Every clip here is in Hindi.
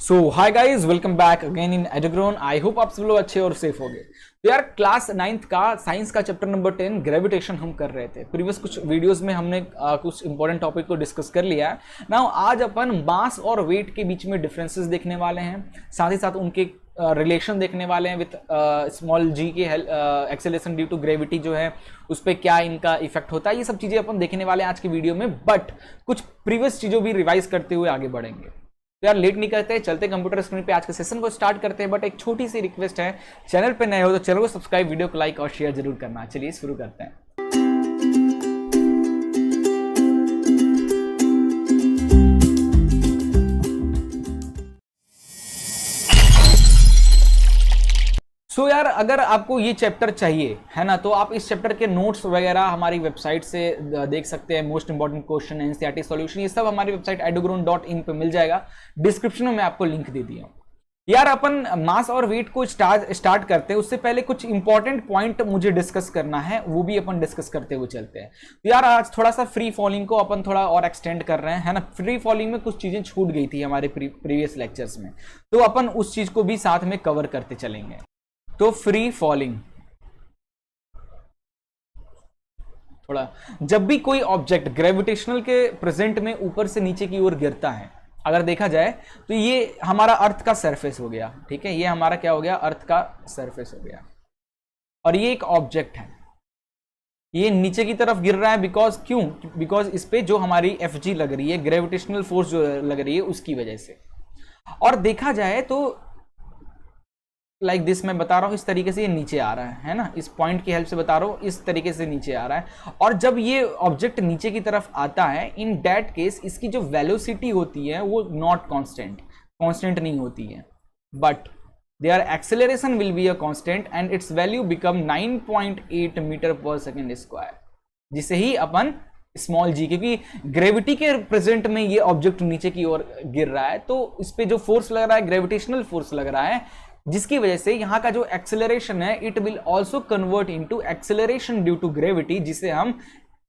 So hi guys, welcome back again in Edugrown. आई होप आप सब लोग अच्छे और सेफ हो गए। तो यार क्लास 9th का साइंस का चैप्टर नंबर 10 ग्रेविटेशन हम कर रहे थे। प्रीवियस कुछ वीडियोस में हमने कुछ इंपॉर्टेंट टॉपिक को डिस्कस कर लिया है। नाउ आज अपन मास और वेट के बीच में डिफरेंसेस देखने वाले हैं, साथ ही साथ उनके रिलेशन देखने वाले हैं विथ स्मॉल जी के एक्सेलरेशन ड्यू टू ग्रेविटी जो है उस पर क्या इनका इफेक्ट होता है। ये सब चीजें अपन देखने वाले हैं आज की वीडियो में, बट कुछ प्रीवियस चीजों भी रिवाइज करते हुए आगे बढ़ेंगे। तो यार लेट नहीं करते, चलते कंप्यूटर स्क्रीन पे आज के सेशन को स्टार्ट करते हैं। बट एक छोटी सी रिक्वेस्ट है, चैनल पे नए हो तो चैनल को सब्सक्राइब, वीडियो को लाइक और शेयर जरूर करना। चलिए शुरू करते हैं। सो यार अगर आपको ये चैप्टर चाहिए है ना, तो आप इस चैप्टर के नोट्स वगैरह हमारी वेबसाइट से देख सकते हैं। Most important question, NCERT solution, ये सब हमारी वेबसाइट edugrown.in पे मिल जाएगा। डिस्क्रिप्शन में आपको लिंक दे दिया। यार अपन मास और वेट को स्टार्ट करते हैं, उससे पहले कुछ इंपॉर्टेंट पॉइंट मुझे डिस्कस करना है, वो भी अपन डिस्कस करते हुए चलते हैं। तो यार आज थोड़ा सा फ्री फॉलिंग को अपन थोड़ा और एक्सटेंड कर रहे हैं, है ना। फ्री फॉलिंग में कुछ चीजें छूट गई थी हमारे प्रीवियस लेक्चर्स में, तो अपन उस चीज को भी साथ में कवर करते चलेंगे। तो फ्री फॉलिंग, थोड़ा जब भी कोई ऑब्जेक्ट ग्रेविटेशनल के प्रेजेंट में ऊपर से नीचे की ओर गिरता है, अगर देखा जाए तो ये हमारा अर्थ का सरफेस हो गया, ठीक है। ये हमारा क्या हो गया, अर्थ का सरफेस हो गया। और ये एक ऑब्जेक्ट है, ये नीचे की तरफ गिर रहा है बिकॉज क्यों, बिकॉज इस पे जो हमारी एफजी लग रही है, ग्रेविटेशनल फोर्स जो लग रही है उसकी वजह से। और देखा जाए तो लाइक दिस मैं बता रहा हूं, इस तरीके से ये नीचे आ रहा है ना, इस पॉइंट की हेल्प से बता रहा हूं, इस तरीके से नीचे आ रहा है। और जब ये ऑब्जेक्ट नीचे की तरफ आता है, इन दैट केस इसकी जो वेलोसिटी होती है वो नॉट कांस्टेंट नहीं होती है, but there acceleration will be a constant and its value become 9.8 metre per second square, जिसे ही अपन स्मॉल जी, क्योंकि ग्रेविटी के प्रेजेंट में ये ऑब्जेक्ट नीचे की ओर गिर रहा है, तो इस पे जो फोर्स लग रहा है, ग्रेविटेशनल फोर्स लग रहा है, जिसकी वजह से यहां का जो एक्सेलरेशन है it will also convert into acceleration due to gravity, जिसे हम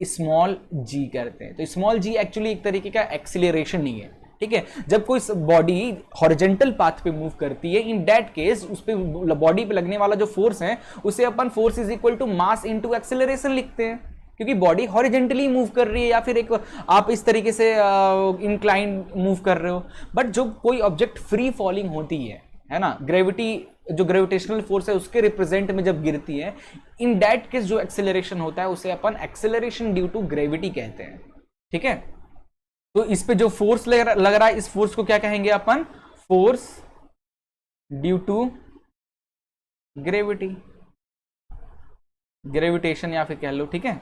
स्मॉल जी करते हैं। तो स्मॉल जी एक्चुअली एक तरीके का एक्सेलरेशन नहीं है, ठीक है। जब कोई बॉडी हॉरिजॉन्टल पाथ पे मूव करती है, इन दैट केस उस पे बॉडी पे लगने वाला जो फोर्स है उसे अपन force is equal to mass into acceleration लिखते हैं, क्योंकि बॉडी हॉरिजॉन्टली मूव कर रही है या फिर एक आप इस तरीके से इंक्लाइन मूव कर रहे हो। बट जो कोई ऑब्जेक्ट फ्री फॉलिंग होती है ना, ग्रेविटी जो ग्रेविटेशनल फोर्स है उसके रिप्रेजेंट में जब गिरती है, इन दैट केस जो एक्सेलरेशन होता है उसे अपन एक्सेलरेशन ड्यू टू ग्रेविटी कहते हैं, ठीक है। तो इस पे जो फोर्स लग रहा है, इस फोर्स को क्या कहेंगे अपन, force due to gravity, gravitation या फिर कह लो, ठीक है।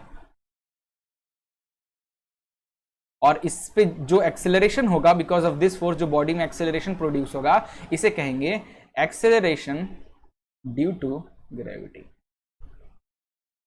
और इस पे जो एक्सेलरेशन होगा बिकॉज ऑफ दिस फोर्स, जो बॉडी में एक्सेलरेशन प्रोड्यूस होगा, इसे कहेंगे acceleration due to gravity.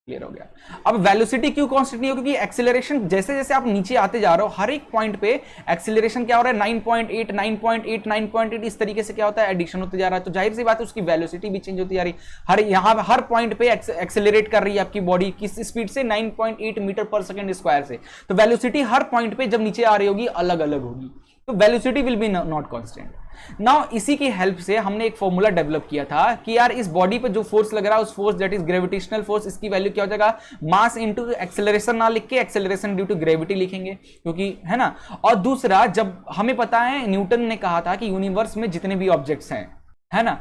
Clear हो गया। अब वेलोसिटी क्यों कांस्टेंट नहीं हो, क्योंकि एक्सेलरेशन जैसे जैसे आप नीचे आते जा रहे हो, हर एक पॉइंट पे एक्सेलरेशन क्या हो रहा है, 9.8 9.8 9.8 इस तरीके से क्या होता है, एडिशन होते जा रहा है। तो जाहिर सी बात है उसकी वेलोसिटी भी चेंज होती जा रही है। यहां हर पॉइंट पे एक्सेलरेट कर रही है आपकी बॉडी किस स्पीड से, 9.8 मीटर पर सेकेंड स्क्वायर से। तो वेलोसिटी हर पॉइंट पे जब नीचे आ रही होगी अलग अलग होगी, तो velocity will be not constant. Now इसी की हेल्प से हमने एक फॉर्मूला डेवलप किया था कि यार इस बॉडी पे जो फोर्स लग रहा है, उस force that is gravitational force, इसकी वैल्यू क्या हो जाएगा, मास इनटू एक्सेलरेशन ना लिख के एक्सेलरेशन ड्यू टू ग्रेविटी लिखेंगे, क्योंकि है ना। और दूसरा, जब हमें पता है न्यूटन ने कहा था कि यूनिवर्स में जितने भी ऑब्जेक्ट्स हैं, है ना,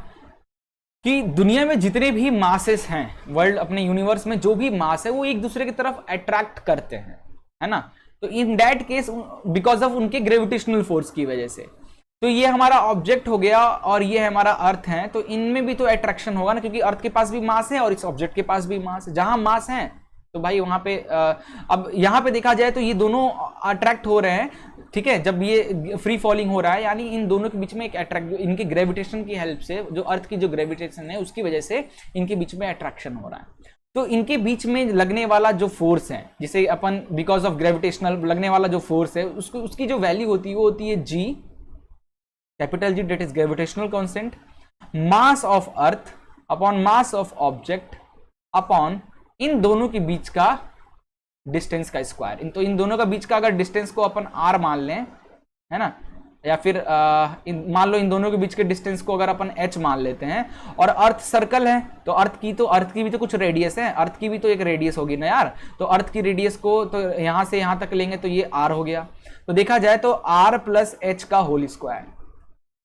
कि दुनिया में जितने भी मासेस हैं, वर्ल्ड अपने यूनिवर्स में जो भी मास है वो एक दूसरे की तरफ अट्रैक्ट करते हैं, है ना। तो इन दैट केस बिकॉज ऑफ उनके ग्रेविटेशनल फोर्स की वजह से, तो ये हमारा ऑब्जेक्ट हो गया और ये हमारा अर्थ है, तो इनमें भी तो अट्रैक्शन होगा ना, क्योंकि अर्थ के पास भी मास है और इस ऑब्जेक्ट के पास भी मास है। जहां मास है तो भाई वहां पे अब यहां पे देखा जाए तो ये दोनों अट्रैक्ट हो रहे हैं, ठीक है। जब ये फ्री फॉलिंग हो रहा है, यानी इन दोनों के बीच में एक अट्रैक्ट, इनके ग्रेविटेशन की हेल्प से, जो अर्थ की जो ग्रेविटेशन है उसकी वजह से इनके बीच में अट्रैक्शन हो रहा है। तो इनके बीच में लगने वाला जो फोर्स है, जिसे अपन बिकॉज ऑफ ग्रेविटेशनल लगने वाला जो फोर्स है, उसको उसकी जो वैल्यू होती है वो होती है G, capital G, that is gravitational constant, mass of earth upon mass of object upon इन दोनों के बीच का डिस्टेंस का स्क्वायर। तो इन दोनों का बीच का अगर डिस्टेंस को अपन आर मान लें, है ना, या फिर मान लो इन दोनों के बीच के डिस्टेंस को अगर अपन h मान लेते हैं, और अर्थ सर्कल है तो अर्थ की भी तो कुछ रेडियस है, अर्थ की भी तो एक रेडियस होगी ना यार। तो अर्थ की रेडियस को तो यहां से यहां तक लेंगे तो ये r हो गया। तो देखा जाए तो r प्लस h का होल स्क्वायर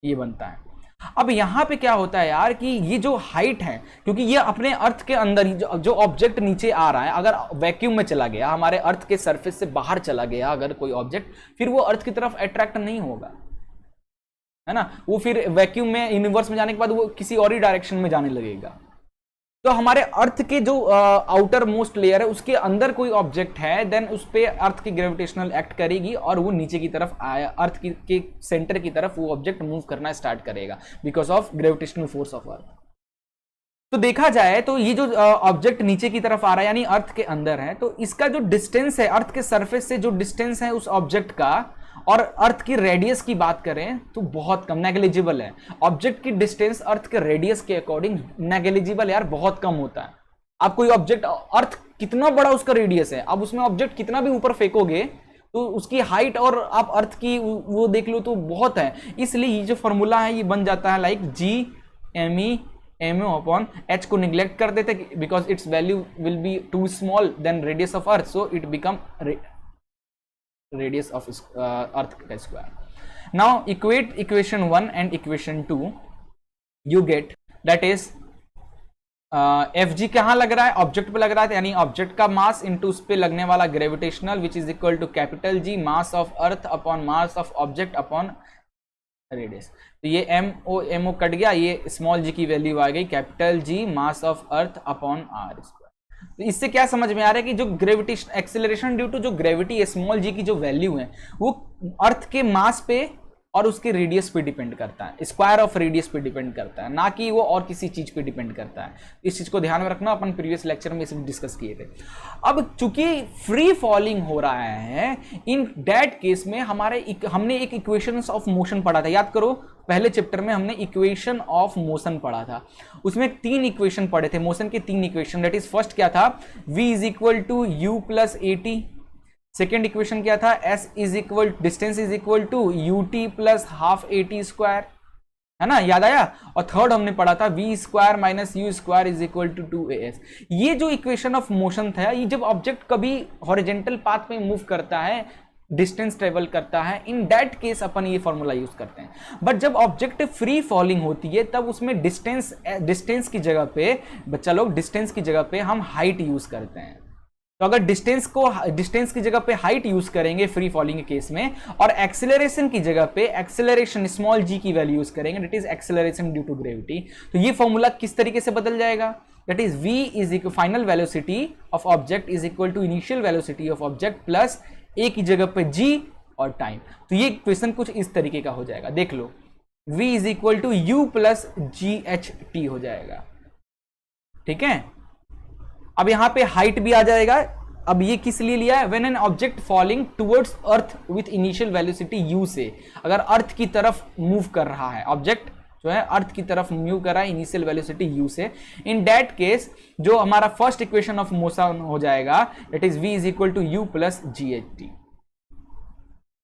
ये बनता है। अब यहां पे क्या होता है यार कि ये जो हाइट है, क्योंकि ये अपने अर्थ के अंदर जो ऑब्जेक्ट नीचे आ रहा है, अगर वैक्यूम में चला गया, हमारे अर्थ के सरफेस से बाहर चला गया अगर कोई ऑब्जेक्ट, फिर वो अर्थ की तरफ अट्रैक्ट नहीं होगा, है ना। वो फिर वैक्यूम में, यूनिवर्स में जाने के बाद वो किसी और ही डायरेक्शन में जाने लगेगा। तो हमारे अर्थ के जो आउटर मोस्ट लेयर है उसके अंदर कोई ऑब्जेक्ट है, देन उस पे अर्थ की ग्रेविटेशनल एक्ट करेगी और वो नीचे की तरफ आया, अर्थ के सेंटर की तरफ वो ऑब्जेक्ट मूव करना स्टार्ट करेगा because of gravitational force of earth. तो देखा जाए तो ये जो ऑब्जेक्ट नीचे की तरफ आ रहा है यानी अर्थ के अंदर है, तो इसका जो डिस्टेंस है अर्थ के सरफेस से, जो डिस्टेंस है उस ऑब्जेक्ट का और अर्थ की रेडियस की बात करें तो बहुत कम, नेग्लिजिबल है। ऑब्जेक्ट की डिस्टेंस अर्थ के रेडियस के अकॉर्डिंग नेग्लिजिबल यार, बहुत कम होता है। आप कोई ऑब्जेक्ट, अर्थ कितना बड़ा उसका रेडियस है, अब उसमें ऑब्जेक्ट कितना भी ऊपर फेंकोगे तो उसकी हाइट और आप अर्थ की वो देख लो तो बहुत है। इसलिए ये जो फॉर्मूला है ये बन जाता है लाइक G/MO अपॉन H को निग्लेक्ट कर देते because its value will be too small then radius of earth, so it become radius of earth का square. Now equate equation 1 and equation 2, you get that is Fg कहाँ लग रहा है, ऑब्जेक्ट पे लग रहा है, यानी ऑब्जेक्ट का मास इनटू उस पे लगने वाला gravitational which is equal to capital G mass of earth upon mass of object upon radius. तो ये MO कट गया, ये स्मॉल g की वैल्यू आ गई capital G mass of earth upon r। तो इससे क्या समझ में आ रहा है कि जो ग्रेविटेशन एक्सेलरेशन ड्यू टू जो ग्रेविटी स्मॉल जी की जो वैल्यू है वो अर्थ के मास पे और उसके रेडियस पे डिपेंड करता है, स्क्वायर ऑफ रेडियस पे डिपेंड करता है, ना कि वो और किसी चीज पे डिपेंड करता है। इस चीज को ध्यान में रखना, अपन प्रीवियस लेक्चर में इसे डिस्कस किए थे। अब चूंकि फ्री फॉलिंग हो रहा है, इन दैट केस में हमने एक इक्वेशंस ऑफ मोशन पढ़ा था, याद करो पहले चैप्टर में हमने इक्वेशन ऑफ मोशन पढ़ा था, उसमें 3 इक्वेशन पढ़े थे, मोशन के 3 इक्वेशन। दैट इज फर्स्ट क्या था, v is equal to u plus at, second equation क्या था, s is equal distance is equal to ut plus half at square, है ना, याद आया। और थर्ड हमने पढ़ा था v square minus u square is equal to 2as। ये जो इक्वेशन ऑफ मोशन था, ये जब ऑब्जेक्ट कभी हॉरिजेंटल पाथ में मूव करता है, डिस्टेंस ट्रेवल करता है, इन दैट केस अपन ये फॉर्मूला यूज करते हैं। बट जब ऑब्जेक्ट फ्री फॉलिंग होती है तब उसमें डिस्टेंस की जगह पे, बच्चा लोग डिस्टेंस की जगह पे हम हाइट यूज करते हैं। तो अगर डिस्टेंस की जगह पे हाइट यूज करेंगे फ्री फॉलिंग के केस में, और एक्सेलरेशन की जगह पे एक्सेलरेशन स्मॉल g की वैल्यू यूज करेंगे, that is acceleration due to gravity. तो ये फॉर्मूला किस तरीके से बदल जाएगा, that is v is equal final velocity of object is equal to initial velocity of object plus a की जगह पे g और टाइम। तो ये क्वेश्चन कुछ इस तरीके का हो जाएगा, देख लो, v is equal to u plus GHT हो जाएगा, ठीक है। अब यहां पे हाइट भी आ जाएगा। अब ये किस लिए लिया है, when an object falling towards earth with initial velocity u से, अगर अर्थ की तरफ मूव कर रहा है ऑब्जेक्ट, जो है अर्थ की तरफ मूव कर रहा है इनिशियल वेलोसिटी u से, इन दैट केस जो हमारा फर्स्ट इक्वेशन ऑफ मोशन हो जाएगा, that is v is equal to u plus GHT,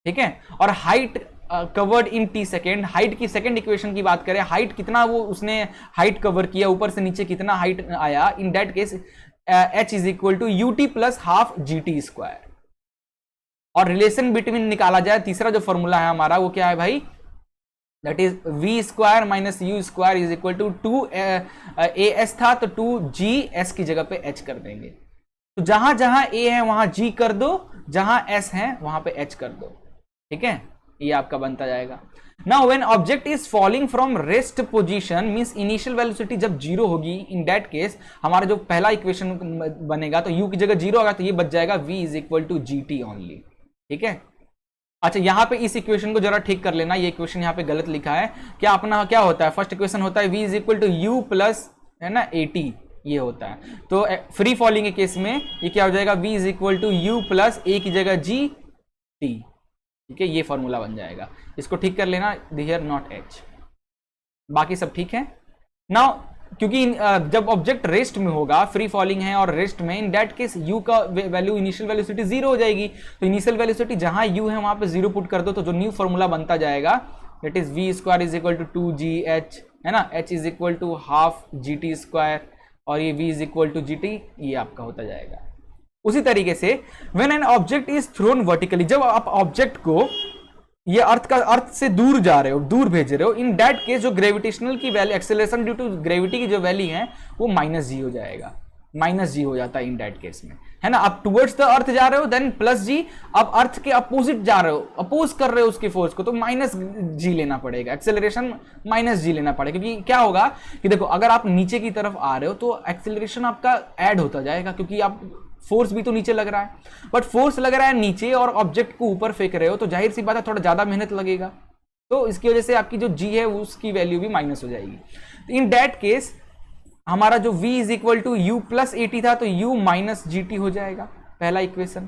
ठीक है। और height covered in t second, height की सेकेंड इक्वेशन की बात करें, हाइट कितना वो उसने हाइट कवर किया, ऊपर से नीचे कितना हाइट आया, in that case h is equal to ut plus half GT square. और रिलेशन बिटवीन निकाला जाए, तीसरा जो फॉर्मूला है हमारा वो क्या है भाई, that is v square minus u square is equal to 2as था तो 2g, s की जगह पे h कर देंगे। तो जहां जहां a है वहां g कर दो, जहां s है वहां पे h कर दो, ठीक है, ये आपका बनता जाएगा। Now when object is falling from rest position, means initial velocity जब 0 होगी, इन दैट केस हमारा जो पहला इक्वेशन बनेगा तो u की जगह 0 होगा तो ये बच जाएगा v is equal to GT only, ठीक है। अच्छा, यहां पे इस इक्वेशन को जरा ठीक कर लेना, ये इक्वेशन यहां पे गलत लिखा है। क्या अपना क्या होता है, फर्स्ट इक्वेशन होता है v is equal to u plus, है ना, at, ये होता है। तो फ्री फॉलिंग के केस में ये क्या हो जाएगा, v is equal to u plus a की जगह GT, ठीक है, ये फॉर्मूला बन जाएगा। इसको ठीक कर लेना, हियर नॉट h, बाकी सब ठीक है। नाउ क्योंकि जब ऑब्जेक्ट रेस्ट में होगा, फ्री फॉलिंग है और रेस्ट में, इन दैट केस u का वैल्यू, इनिशियल वेलोसिटी 0 हो जाएगी। तो इनिशियल वेलोसिटी जहां u है वहां पे 0 पुट कर दो, तो जो न्यू फॉर्मूला बनता जाएगा that is v square is equal to 2gh, है ना, h is equal to half gt square, और ये v is equal to gt, ये आपका होता जाएगा। उसी तरीके से when an object is thrown vertically, जब आप ऑब्जेक्ट को ये अर्थ से दूर जा रहे हो, दूर भेज रहे हो, इन दैट केस जो ग्रेविटेशनल की value, acceleration due to gravity की जो वैल्यू है वो -g हो जाएगा, -g हो जाता है इन दैट केस में, है ना। आप टुवर्ड्स द अर्थ जा रहे हो देन +g, अब अर्थ के अपोजिट जा रहे हो, अपोज कर रहे हो उसके फोर्स को, तो -g लेना पड़ेगा, एक्सेलरेशन -g लेना पड़ेगा। क्योंकि क्या होगा कि देखो, अगर आप नीचे की तरफ आ रहे हो तो एक्सेलरेशन आपका ऐड होता जाएगा, क्योंकि आप फोर्स भी तो नीचे लग रहा है, बट फोर्स लग रहा है नीचे और ऑब्जेक्ट को ऊपर फेंक रहे हो, तो जाहिर सी बात है थोड़ा ज्यादा मेहनत लगेगा, तो इसकी वजह से आपकी जो g है उसकी वैल्यू भी माइनस हो जाएगी। इन दैट केस हमारा जो v is equal to u plus at था, तो u माइनस gt हो जाएगा, पहला इक्वेशन।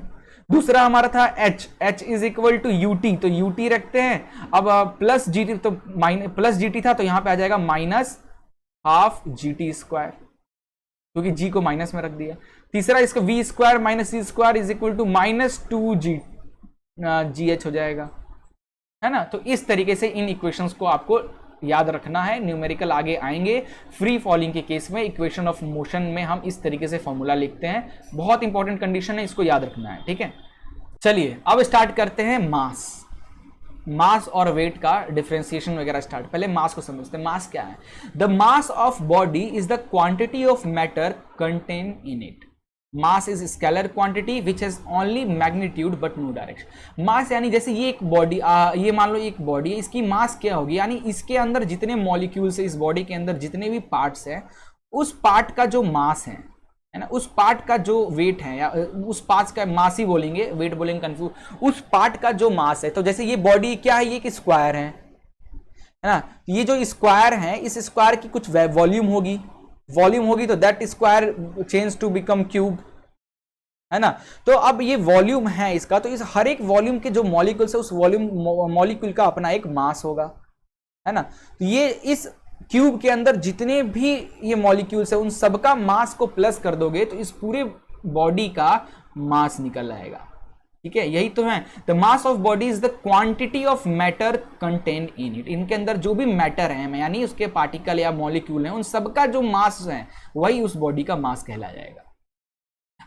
दूसरा हमारा था h is equal to ut, तो ut रखते हैं, अब प्लस gt, तो प्लस gt था, तो यहां पे आ जाएगा माइनस हाफ gt स्क्वायर, क्योंकि g को माइनस में रख दिया। तीसरा इसका v square minus c square is equal to -2gh हो जाएगा, है ना। तो इस तरीके से इन इक्वेशंस को आपको याद रखना है, न्यूमेरिकल आगे आएंगे। फ्री फॉलिंग के केस में इक्वेशन ऑफ मोशन में हम इस तरीके से फॉर्मूला लिखते हैं, बहुत इंपॉर्टेंट कंडीशन है, इसको याद रखना है, ठीक है। चलिए अब स्टार्ट करते हैं मास और वेट का डिफरेंशिएशन वगैरह स्टार्ट। पहले मास को समझते हैं, मास क्या है। The mass of body is the quantity of matter contain in it. Mass is scalar quantity which has only magnitude but no direction. Mass यानी जैसे ये एक बॉडी, ये मान लो एक बॉडी है, इसकी मास क्या होगी, यानी इसके अंदर जितने मॉलिक्यूल्स है, इस बॉडी के अंदर जितने भी पार्ट्स हैं, उस पार्ट का जो मास है ना, उस पार्ट का जो वेट है, या उस पार्ट का मास ही बोलेंगे, वेट बोलेंगे कंफ्यूज, उस पार्ट का जो मास है। तो जैसे ये बॉडी क्या है, ये एक स्क्वायर है ना, ये जो स्क्वायर है, इस स्क्वायर की कुछ वॉल्यूम होगी, तो that square change to become cube, है ना। तो अब ये वॉल्यूम है इसका, तो इस हर एक वॉल्यूम के जो मॉलिक्यूल्स है, उस वॉल्यूम मॉलिक्यूल का अपना एक मास होगा, है ना। तो ये इस क्यूब के अंदर जितने भी ये मॉलिक्यूल्स है, उन सबका मास को प्लस कर दोगे तो इस पूरे बॉडी का मास निकल आएगा, ठीक है। यही तो है, the mass of body is the quantity of matter contain in it. इनके अंदर जो भी मैटर है, यानी उसके पार्टिकल या मॉलिक्यूल हैं, उन सबका जो मास है वही उस बॉडी का मास कहला जाएगा।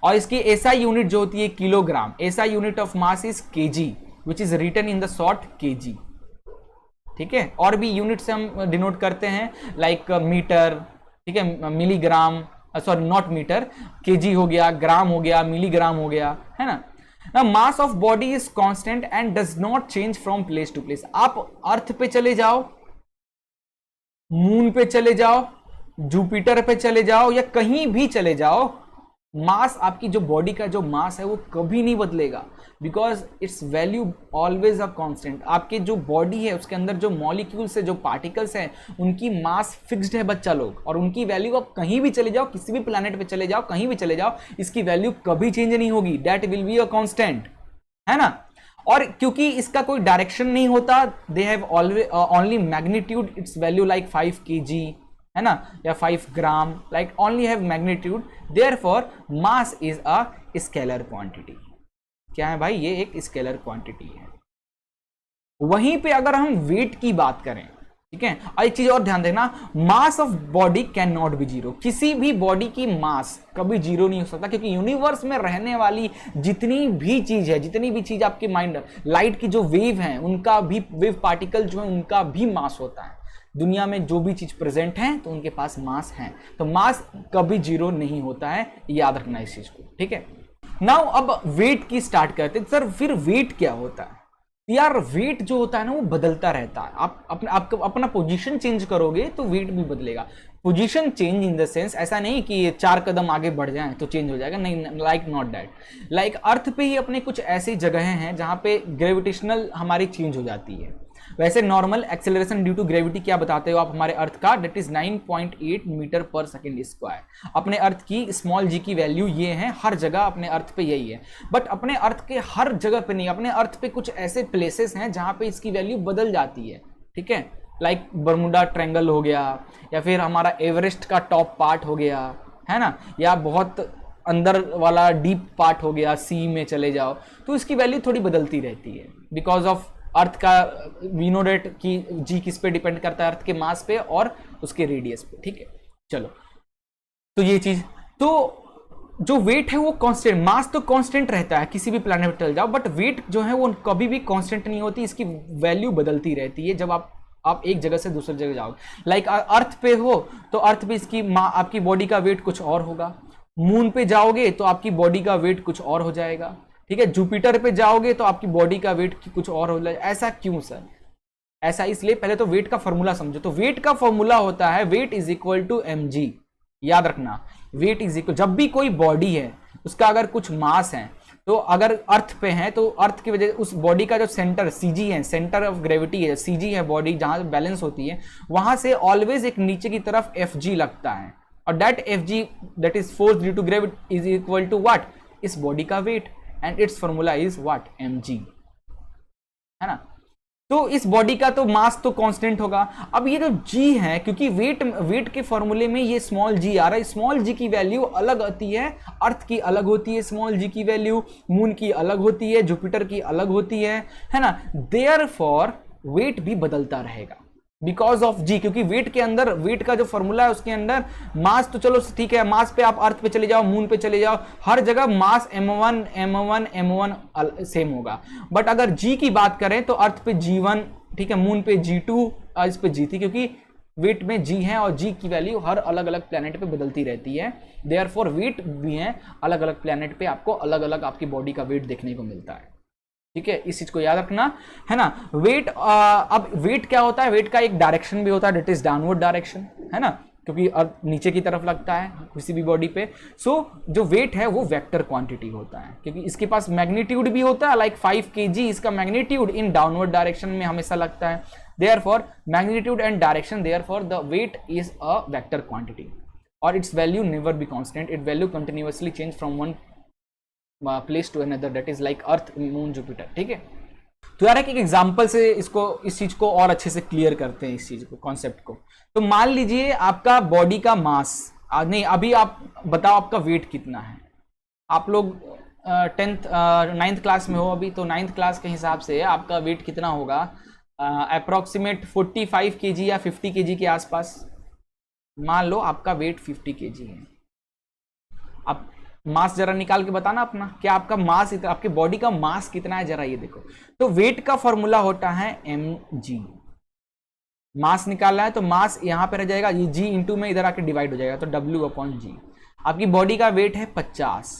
और इसकी एसआई यूनिट जो होती है kilogram, SI unit of mass is KG which is written in the short KG, ठीक है। और भी यूनिट से हम डिनोट करते हैं, लाइक मीटर, ठीक है, milligram, sorry not metre, KG हो गया, ग्राम हो गया, मिलीग्राम हो गया, है ना। Now, mass of body is constant and does not change from place to place. आप अर्थ पे चले जाओ, मून पे चले जाओ, जुपिटर पे चले जाओ, या कहीं भी चले जाओ, मास, आपकी जो बॉडी का जो मास है वो कभी नहीं बदलेगा, because its value always a constant. आपके जो बॉडी है उसके अंदर जो मॉलिक्यूल्स है, जो पार्टिकल्स हैं, उनकी मास फिक्स्ड है बच्चा लोग, और उनकी वैल्यू आप कहीं भी चले जाओ, किसी भी प्लैनेट पे चले जाओ, कहीं भी चले जाओ, इसकी वैल्यू कभी चेंज नहीं होगी, that will be a constant, है ना। और क्योंकि इसका कोई डायरेक्शन नहीं होता, they have always only magnitude, its value like 5 kg, है ना, या 5 gram, like only have magnitude, therefore mass is a scalar quantity. क्या है भाई, ये एक स्केलर क्वांटिटी है। वहीं पे अगर हम वेट की बात करें, ठीक है, और एक चीज और ध्यान देना, मास of body can not be zero. किसी भी बॉडी की मास कभी जीरो नहीं हो सकता, क्योंकि यूनिवर्स में रहने वाली जितनी भी चीज है, जितनी भी चीज आपके माइंड, लाइट की जो वेव है, उनका भी, वेव पार्टिकल जो है उनका भी मास होता है। दुनिया में जो भी चीज प्रेजेंट है तो उनके पास मास है, तो मास कभी जीरो नहीं होता है, याद रखना इस चीज को, ठीक है। नाउ अब वेट की स्टार्ट करते हैं। सर फिर वेट क्या होता है? यार वेट जो होता है ना वो बदलता रहता है। आप अपना पोजीशन चेंज करोगे तो वेट भी बदलेगा। Position change in the sense, ऐसा नहीं कि 4 कदम आगे बढ़ जाएं तो चेंज हो जाएगा, नहीं, like not that. Like earth पे ही अपने कुछ ऐसी जगहें हैं जहां पे ग्रेविटेशनल हमारी चेंज हो जाती है। वैसे normal acceleration due to gravity क्या बताते हो आप हमारे अर्थ का, that is 9.8 metre per second square. अपने अर्थ की स्मॉल जी की वैल्यू ये है, हर जगह अपने अर्थ पे यही है, बट अपने अर्थ के हर जगह पे नहीं, अपने अर्थ पे कुछ ऐसे प्लेसेस हैं जहां पे इसकी वैल्यू बदल जाती है, ठीक है। लाइक बर्मुडा ट्रायंगल हो गया, या फिर हमारा एवरेस्ट का टॉप पार्ट हो गया, है ना, या बहुत अंदर वाला डीप पार्ट हो गया, सी में चले जाओ, तो इसकी वैल्यू थोड़ी बदलती रहती है बिकॉज ऑफ अर्थ का, वी नो डेट कि जी किस पे डिपेंड करता है, अर्थ के मास पे और उसके रेडियस पे, ठीक है। चलो, तो ये चीज, तो जो वेट है वो कांस्टेंट, मास तो कांस्टेंट रहता है किसी भी प्लैनेट पर चल जाओ, बट वेट जो है वो कभी भी कांस्टेंट नहीं होती, इसकी वैल्यू बदलती रहती है जब आप एक जगह से दूसरी जगह जाओ। लाइक अर्थ पे हो तो अर्थ पे इसकी आपकी बॉडी का वेट कुछ और होगा, मून पे जाओगे तो आपकी बॉडी का वेट कुछ और हो जाएगा, ठीक है, जुपिटर पे जाओगे तो आपकी बॉडी का वेट कुछ और हो जाएगा। ऐसा क्यों सर? ऐसा इसलिए, पहले तो वेट का फॉर्मूला समझो। तो वेट का फॉर्मूला होता है weight is equal to mg। याद रखना, वेट इज इक्वल, जब भी कोई बॉडी है उसका अगर कुछ मास है, तो अगर अर्थ पे है तो अर्थ की वजह उस बॉडी का जो सेंटर सीजी है, सेंटर ऑफ ग्रेविटी है, सीजी है बॉडी जहां बैलेंस होती है, वहां से ऑलवेज एक नीचे की तरफ एफजी लगता है, और that FG that is force due to gravity is equal to what, इस बॉडी का weight, and its formula is what, mg, है ना। तो इस बॉडी का तो मास तो कांस्टेंट होगा। अब ये जो g है, क्योंकि वेट के फॉर्मूले में ये स्मॉल g आ रहा है, स्मॉल g की वैल्यू अलग आती है, अर्थ की अलग होती है स्मॉल g की वैल्यू, मून की अलग होती है, जुपिटर की अलग होती है ना। देयरफॉर वेट भी बदलता रहेगा बिकॉज ऑफ g, क्योंकि वेट के अंदर, वेट का जो फॉर्मूला है उसके अंदर मास तो चलो ठीक है, मास पे आप अर्थ पे चले जाओ, मून पे चले जाओ, हर जगह मास m1 सेम होगा, बट अगर g की बात करें तो अर्थ पे g1, ठीक है, मून पे g2, इस पे g3, क्योंकि वेट में g है और g की वैल्यू हर अलग अलग प्लेनेट पे बदलती रहती है। देयरफॉर वेट भी है, अलग अलग प्लेनेट पे आपको अलग अलग आपकी बॉडी का वेट देखने को मिलता है, ठीक है, इस चीज को याद रखना, है ना। वेट, अब वेट क्या होता है, वेट का एक डायरेक्शन भी होता है, दैट इज डाउनवर्ड डायरेक्शन, है ना, क्योंकि अब नीचे की तरफ लगता है किसी भी बॉडी पे। सो जो वेट है वो वेक्टर क्वांटिटी होता है, क्योंकि इसके पास मैग्नीट्यूड भी होता है, लाइक 5 kg इसका मैग्नीट्यूड इन डाउनवर्ड डायरेक्शन में हमेशा लगता है। Therefore magnitude and direction, therefore the weight is a vector quantity, और its value never be constant, it value continuously change from one place to another, that is like earth, moon, Jupiter, ठीक है। तो यार एक एग्जांपल से इसको, इस चीज को और अच्छे से क्लियर करते हैं, इस चीज को, कॉन्सेप्ट को। तो मान लीजिए आपका बॉडी का मास, नहीं अभी आप बताओ आपका वेट कितना है। आप लोग 9th क्लास में हो अभी, तो 9th क्लास के हिसाब से आपका वेट कितना होगा, अप्रोक्सीमेट 45 kg या 50 kg के आसपास। मान लो आपका वेट 50 kg है, आप मास जरा निकाल के बताना अपना, क्या आपका मास, आपके बॉडी का मास कितना है, जरा ये देखो। तो वेट का फॉर्मूला होता है mg, मास निकालना है तो मास यहां पे रह जाएगा, ये g इंटू में इधर आके डिवाइड हो जाएगा, तो w/g। आपकी बॉडी का वेट है 50,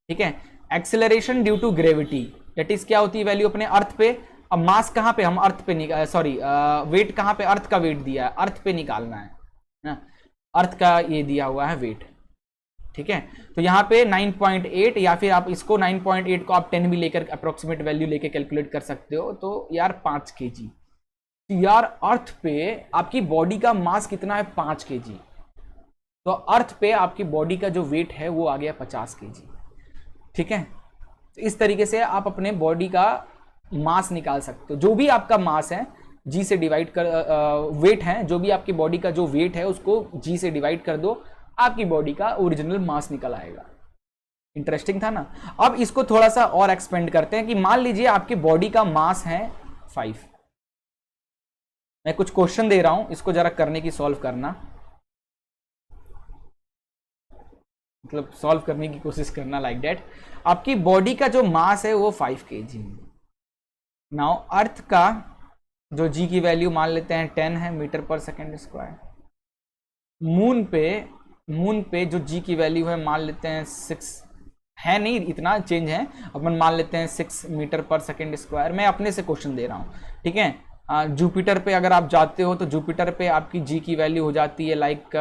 ठीक है। Acceleration due to gravity, that is क्या होती है वैल्यू अपने अर्थ पे। अब मास कहां पे, हम अर्थ पे सॉरी वेट कहां पे, अर्थ का वेट दिया है, अर्थ पे निकालना है ना, अर्थ का ये दिया हुआ है वेट, ठीक है। तो यहाँ पे 9.8, या फिर आप इसको 9.8 को आप 10 भी लेकर अप्रोक्सीमेट वैल्यू लेके कैलकुलेट कर सकते हो, तो यार 5 kg। तो यार अर्थ पे आपकी बॉडी का मास कितना है, 5 kg, तो अर्थ पे आपकी बॉडी का जो वेट है वो आ गया 50 kg, ठीक है। तो इस तरीके से आप अपने बॉडी का मास निकाल सकते हो, जो भी आपका मास है जी से डिवाइड कर, वेट है, जो भी आपकी बॉडी का जो वेट है उसको जी से डिवाइड कर दो, आपकी बॉडी का ओरिजिनल मास निकल आएगा। इंटरेस्टिंग था ना। अब इसको थोड़ा सा और एक्सपेंड करते हैं कि मान लीजिए आपकी बॉडी का मास है 5। मैं कुछ क्वेश्चन दे रहा हूं, इसको जरा करने की, सॉल्व करना, मतलब सॉल्व करने की कोशिश करना, लाइक दैट। आपकी बॉडी का जो मास है वो 5 kg। नाउ अर्थ का जो जी की वैल्यू मान लेते हैं 10 है metre per second square. Moon पे जो जी की वैल्यू है मान लेते हैं 6 है, नहीं इतना चेंज है, अपन मान लेते हैं 6 मीटर पर सेकेंड स्क्वायर। मैं अपने से क्वेश्चन दे रहा हूँ, ठीक है। जुपिटर पे अगर आप जाते हो तो जुपिटर पे आपकी जी की वैल्यू हो जाती है लाइक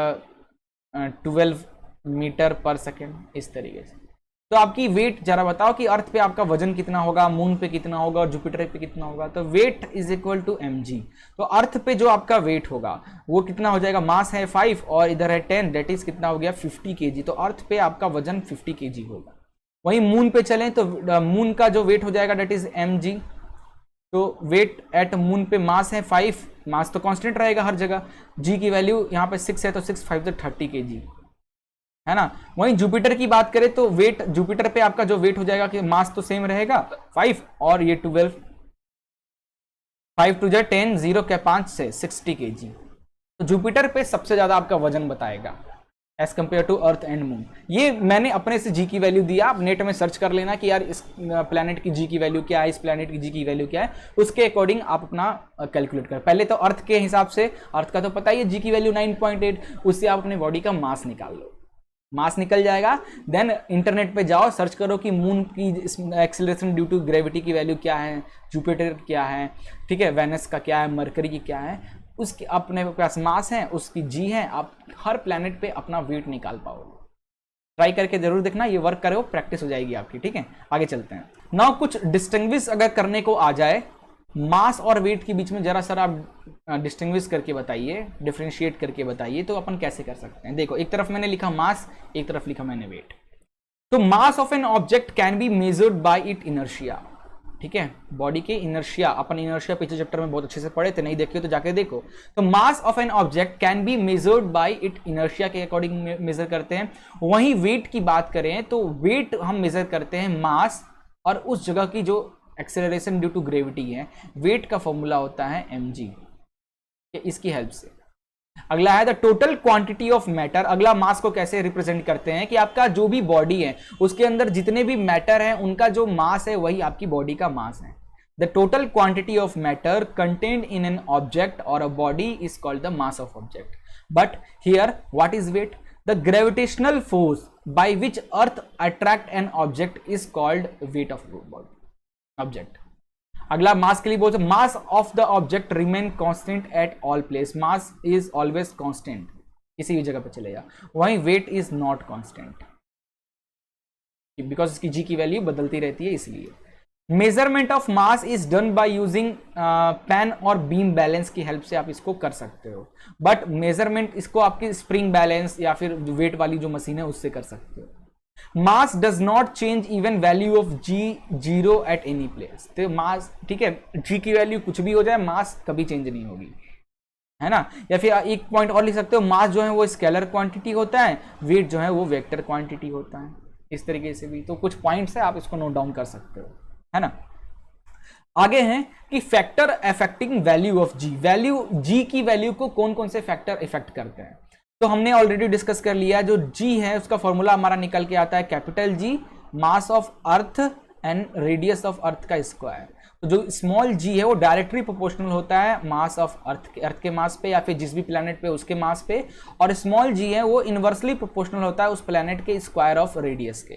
12 मीटर पर सेकेंड, इस तरीके से। तो आपकी वेट जरा बताओ कि अर्थ पे आपका वजन कितना होगा, मून पे कितना होगा और जुपिटर पे कितना होगा। तो weight is equal to mg। तो अर्थ पे जो आपका वेट होगा वो कितना हो जाएगा, मास है 5 और इधर है 10, दैट इज कितना हो गया 50 kg। तो अर्थ पे आपका वजन 50 kg होगा। वहीं मून पे चलें तो मून का जो वेट हो जाएगा दैट इज mg, तो वेट एट मून पे मास है 5, मास तो कांस्टेंट रहेगा हर जगह। जी की वैल्यू यहाँ पे 6 है, तो 6 5 तो 30 kg, है ना। वहीं जुपिटर की बात करें तो वेट जुपिटर पे आपका जो वेट हो जाएगा कि मास तो सेम रहेगा 5 और ये 12, 5 टू 10, 0 क्या 5 से 60 kg। तो जुपिटर पे सबसे ज्यादा आपका वजन बताएगा as compare to earth and moon. ये मैंने अपने से जी की वैल्यू दिया, आप नेट में सर्च कर लेना कि यार इस प्लैनेट की जी की वैल्यू क्या है, इस प्लैनेट की जी की वैल्यू क्या है, उसके अकॉर्डिंग आप अपना कैलकुलेट कर। पहले तो अर्थ के हिसाब से, अर्थ का तो पता ही है जी की वैल्यू 9.8, उससे आप अपने बॉडी का मास निकाल लो, मास निकल जाएगा। देन इंटरनेट पे जाओ, सर्च करो कि मून की एक्सीलरेशन ड्यू टू ग्रेविटी की वैल्यू क्या है, जुपिटर क्या है, ठीक है, वेनस का क्या है, मरकरी की क्या है, उसकी अपने पास मास है, उसकी जी है, आप हर प्लैनेट पे अपना वेट निकाल पाओगे। ट्राई करके जरूर देखना, ये वर्क करो, प्रैक्टिस हो जाएगी आपकी, ठीक है। आगे चलते हैं। नाउ कुछ डिस्टिंग्विश अगर करने को आ जाए मास और वेट के बीच में, जरा सर आप डिस्टिंग्विश करके बताइए, डिफरेंशिएट करके बताइए, तो अपन कैसे कर सकते हैं। देखो एक तरफ मैंने लिखा मास, एक तरफ लिखा मैंने वेट। तो mass of an object can be measured by it inertia, ठीक है, बॉडी के इनर्शिया। अपन इनर्शिया पिछले चैप्टर में बहुत अच्छे से पढ़े थे, नहीं देखे तो जाके देखो। तो mass of an object can be measured by it inertia के अकॉर्डिंग मेजर करते हैं। वहीं वेट की बात करें तो वेट हम मेजर करते हैं मास और उस जगह की जो एक्सेलरेशन ड्यू टू ग्रेविटी है। वेट का फॉर्मूला होता है mg, इसकी हेल्प से। अगला है the total quantity of matter. अगला मास को कैसे रिप्रेजेंट करते हैं कि आपका जो भी बॉडी है उसके अंदर जितने भी मैटर हैं उनका जो मास है वही आपकी बॉडी का मास है। The total quantity of matter contained in an object और a body is called the mass of object. But here what is weight? The gravitational force by which earth attract an object is called weight of body object. अगला मास के लिए बोलते mass of the object remain constant at all place. Mass is always constant, किसी भी जगह पे चलेगा। वहीं weight is not constant because इसकी जी की वैल्यू बदलती रहती है, इसलिए। Measurement of mass is done by using pan और बीम बैलेंस की हेल्प से आप इसको कर सकते हो। बट मेजरमेंट इसको आपकी स्प्रिंग बैलेंस या फिर वेट वाली जो मशीन है उससे कर सकते हो। Mass does not change even value of G zero at any place. तो मास, ठीक है, जी की वैल्यू कुछ भी हो जाए मास कभी चेंज नहीं होगी, है ना। या फिर एक पॉइंट और लिख सकते हो, मास जो है वो स्केलर क्वांटिटी होता है, वेट जो है वो वेक्टर क्वांटिटी होता है। इस तरीके से भी तो कुछ पॉइंट्स है, आप इसको नोट डाउन कर सकते हो, है ना। आगे हैं कि factor affecting value of G. Value G की वैल्यू को कौन कौन से फैक्टर इफेक्ट करते हैं, तो हमने ऑलरेडी डिस्कस कर लिया। जो जी है उसका फॉर्मूला हमारा निकल के आता है capital G, mass of earth and radius of अर्थ का स्क्वायर। तो जो स्मॉल जी है वो डायरेक्टली प्रोपोर्शनल होता है मास ऑफ अर्थ के मास पे या फिर जिस भी प्लैनेट पे उसके मास पे, और स्मॉल जी है वो इनवर्सली प्रोपोर्शनल होता है उस प्लैनेट के स्क्वायर ऑफ रेडियस के,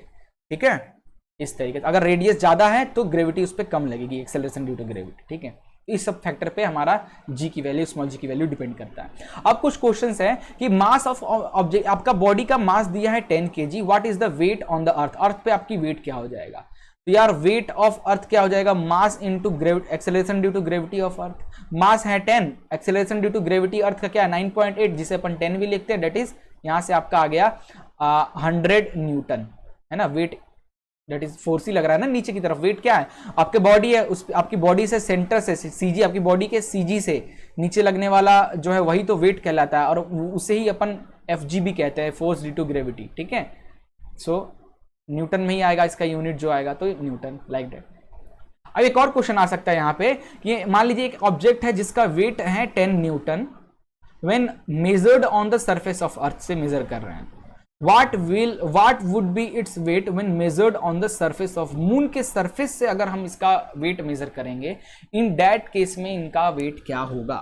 ठीक है। इस तरीके से अगर रेडियस ज्यादा है तो ग्रेविटी उस पर कम लगेगी, एक्सेलरेशन ड्यू टू ग्रेविटी, ठीक है। इस सब फैक्टर पे हमारा जी की वैल्यू, स्मॉल जी की वैल्यू डिपेंड करता है। अब कुछ क्वेश्चंस है कि मास ऑफ ऑब्जेक्ट, आपका बॉडी का मास दिया है 10 kg, what is the weight on the earth. Earth पे आपकी वेट क्या हो जाएगा? तो यार वेट ऑफ अर्थ क्या हो जाएगा? Mass into gravity, acceleration due to gravity of earth. Mass है 10, acceleration due to gravity earth का क्या है 9.8, जिसे अपन 10 भी लिखते हैं, डेट इज यहां से आपका आ गया 100 न्यूटन, है ना। वेट डेट इज 4c लग रहा है ना नीचे की तरफ। वेट क्या है? आपके बॉडी है, उस आपकी बॉडी से सेंटर से सीजी, आपकी बॉडी के सीजी से नीचे लगने वाला जो है वही तो वेट कहलाता है, और उसे ही अपन एफजी भी कहते हैं, फोर्स ड्यू टू ग्रेविटी, ठीक है। सो न्यूटन में ही आएगा इसका यूनिट जो आएगा, तो न्यूटन, लाइक दैट। अब एक और क्वेश्चन आ सकता है यहाँ पे कि मान लीजिए एक ऑब्जेक्ट है जिसका वेट है 10 Newton, when measured on the surface of earth से मेजर कर रहे हैं, what would be its weight when measured on the surface of moon के सरफेस से अगर हम इसका वेट मेजर करेंगे, इन दैट केस में इनका वेट क्या होगा,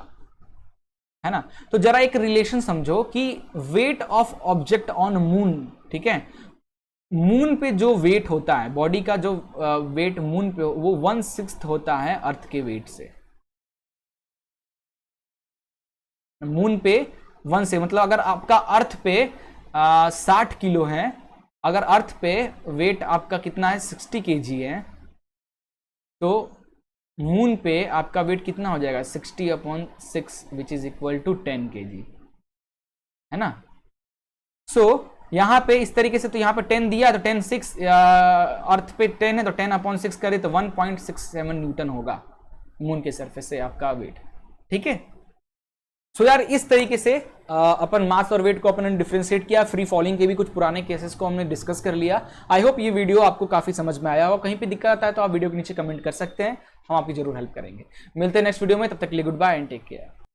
है ना। तो जरा एक रिलेशन समझो कि weight of object on moon, ठीक है, मून पे जो वेट होता है, बॉडी का जो वेट मून पे वो 1/6 होता है अर्थ के वेट से। मून पे 1 से मतलब अगर आपका अर्थ पे 60 किलो है, अगर अर्थ पे वेट आपका कितना है 60 kg है, तो मून पे आपका वेट कितना हो जाएगा 60/6 which is equal to 10 kg, है ना। सो यहां पे इस तरीके से, तो यहां पे 10 दिया तो 10/6, अर्थ पे 10 है तो 10/6 करे तो 1.67 न्यूटन होगा, मून के सरफेस से आपका वेट, ठीक है। सो यार इस तरीके से अपन मास और वेट को अपन ने डिफरेंशिएट किया। फ्री फॉलिंग के भी कुछ पुराने केसेस को हमने डिस्कस कर लिया। आई होप ये वीडियो आपको काफी समझ में आया होगा। कहीं पे दिक्कत आता है तो आप वीडियो के नीचे कमेंट कर सकते हैं, हम आपकी जरूर हेल्प करेंगे। मिलते हैं नेक्स्ट वीडियो में, तब तक के लिए goodbye and take care.